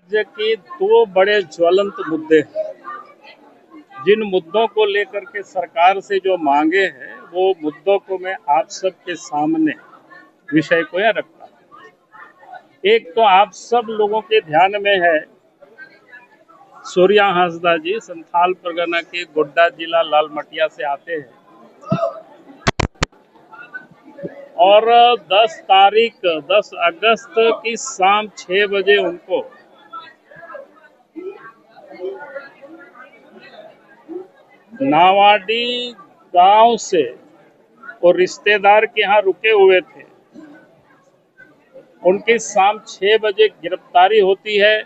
राज्य के दो बड़े ज्वलंत मुद्दे हैं। जिन मुद्दों को लेकर के सरकार से जो मांगे हैं, वो मुद्दों को मैं आप सबके सामने विषय को यह रखता हूं। एक तो आप सब लोगों के ध्यान में है, सूर्या हांसदा जी संथाल परगना के गोड्डा जिला लालमटिया से आते हैं और 10 अगस्त की शाम 6 बजे उनको नावाडी गांव से और रिश्तेदार के यहाँ रुके हुए थे। उनकी शाम 6 बजे गिरफ्तारी होती है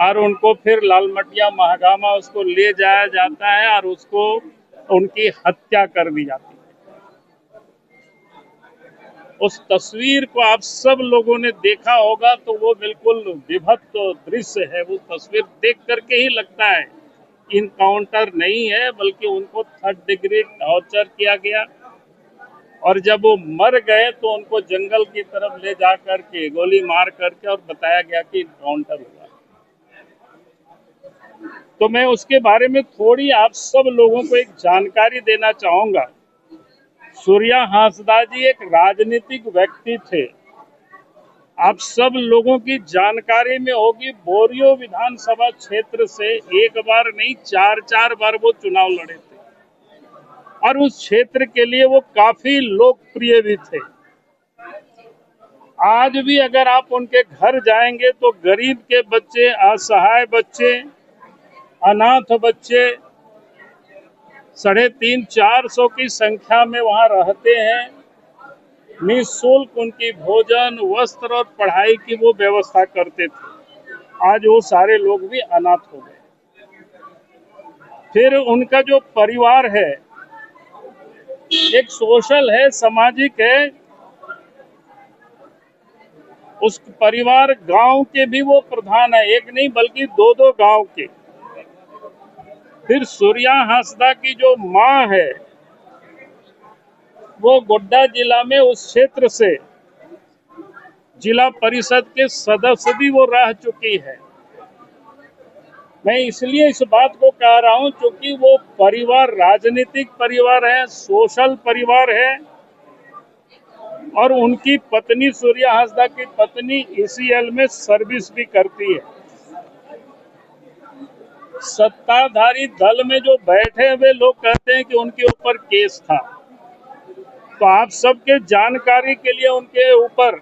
और उनको फिर लालमटिया महागामा उसको ले जाया जाता है और उसको उनकी हत्या कर दी जाती है। उस तस्वीर को आप सब लोगों ने देखा होगा तो वो बिल्कुल विभत्स दृश्य है। वो तस्वीर देख करके ही लगता है इनकाउंटर नहीं है, बल्कि उनको 3rd डिग्री टॉर्चर किया गया और जब वो मर गए तो उनको जंगल की तरफ ले जा करके गोली मार करके और बताया गया कि इनकाउंटर हुआ। तो मैं उसके बारे में थोड़ी आप सब लोगों को एक जानकारी देना चाहूंगा। सूर्या हांसदा जी एक राजनीतिक व्यक्ति थे। आप सब लोगों की जानकारी में होगी, बोरियो विधानसभा क्षेत्र से एक बार नहीं 4 बार वो चुनाव लड़े थे और उस क्षेत्र के लिए वो काफी लोकप्रिय भी थे। आज भी अगर आप उनके घर जाएंगे तो गरीब के बच्चे, असहाय बच्चे, अनाथ बच्चे 350-400 की संख्या में वहां रहते हैं। निःशुल्क उनकी भोजन, वस्त्र और पढ़ाई की वो व्यवस्था करते थे। आज वो सारे लोग भी अनाथ हो गए। फिर उनका जो परिवार है एक सोशल है, सामाजिक है। उस परिवार गांव के भी वो प्रधान है, एक नहीं बल्कि 2 गांव के। फिर सूर्या हांसदा की जो माँ है वो गोड्डा जिला में उस क्षेत्र से जिला परिषद के सदस्य भी वो रह चुकी है। मैं इसलिए इस बात को कह रहा हूं क्योंकि वो परिवार राजनीतिक परिवार है, सोशल परिवार है और उनकी पत्नी, सूर्या हांसदा की पत्नी ECL में सर्विस भी करती है। सत्ताधारी दल में जो बैठे हुए लोग कहते हैं कि उनके ऊपर केस था, तो आप सबके जानकारी के लिए उनके ऊपर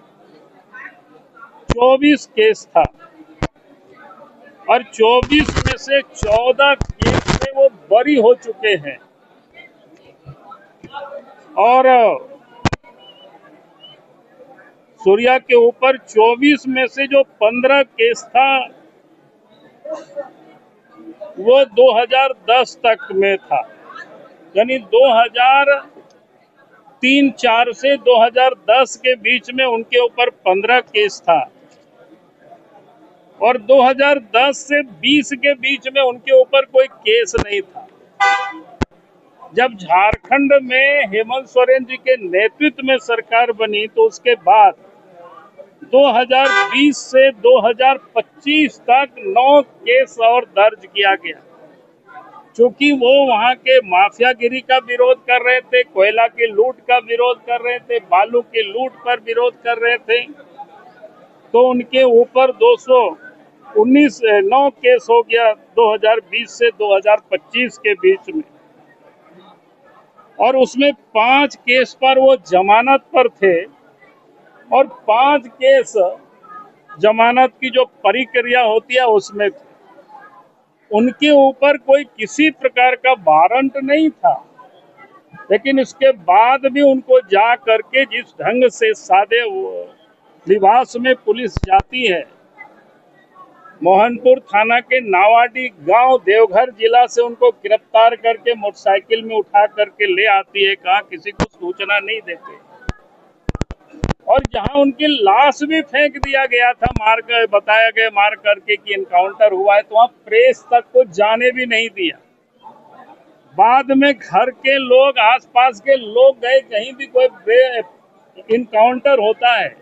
24 केस था और 24 में से 14 केस से वो बरी हो चुके हैं और सूर्या के ऊपर 24 में से जो 15 केस था वो 2010 तक में था, यानी 2003-04 से 2010 के बीच में उनके ऊपर 15 केस था और 2010 से 20 के बीच में उनके ऊपर कोई केस नहीं था। जब झारखंड में हेमंत सोरेन जी के नेतृत्व में सरकार बनी तो उसके बाद 2020 से 2025 तक 9 केस और दर्ज किया गया। क्योंकि वो वहां के माफियागिरी का विरोध कर रहे थे, कोयला की लूट का विरोध कर रहे थे, बालू की लूट पर विरोध कर रहे थे, तो उनके ऊपर 9 केस हो गया 2020 से 2025 के बीच में और उसमें 5 केस पर वो जमानत पर थे और 5 केस जमानत की जो प्रक्रिया होती है उसमें थे। उनके ऊपर कोई किसी प्रकार का वारंट नहीं था, लेकिन इसके बाद भी उनको जा करके जिस ढंग से सादे लिबास में पुलिस जाती है, मोहनपुर थाना के नावाडी गांव देवघर जिला से उनको गिरफ्तार करके मोटरसाइकिल में उठा करके ले आती है, कहाँ किसी को सूचना नहीं देते और जहां उनकी लाश भी फेंक दिया गया था, बताया गया मार करके कि इनकाउंटर हुआ है, तो वहां प्रेस तक को जाने भी नहीं दिया। बाद में घर के लोग, आसपास के लोग गए, कहीं भी कोई इनकाउंटर होता है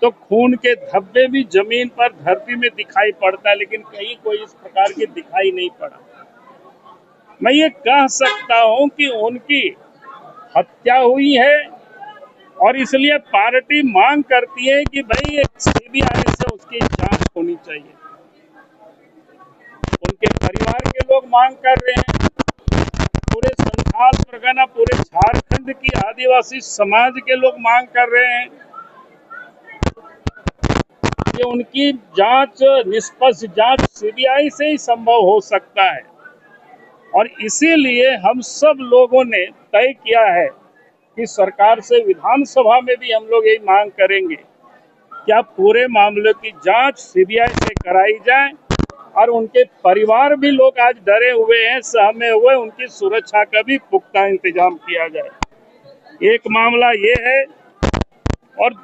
तो खून के धब्बे भी जमीन पर धरती में दिखाई पड़ता है, लेकिन कहीं कोई इस प्रकार की दिखाई नहीं पड़ा। मैं ये कह सकता हूं कि उनकी हत्या हुई है और इसलिए पार्टी मांग करती है कि भाई एक सीबीआई से उसकी जांच होनी चाहिए। उनके परिवार के लोग मांग कर रहे हैं, पूरे संथाल परगना, पूरे झारखंड की आदिवासी समाज के लोग मांग कर रहे हैं कि उनकी जांच, निष्पक्ष जांच सीबीआई से ही संभव हो सकता है। और इसीलिए हम सब लोगों ने तय किया है कि सरकार से विधानसभा में भी हम लोग यही मांग करेंगे कि आप पूरे मामले की जांच सीबीआई से कराई जाए और उनके परिवार भी लोग आज डरे हुए हैं, सहमे हुए, उनकी सुरक्षा का भी पुख्ता इंतजाम किया जाए। एक मामला ये है और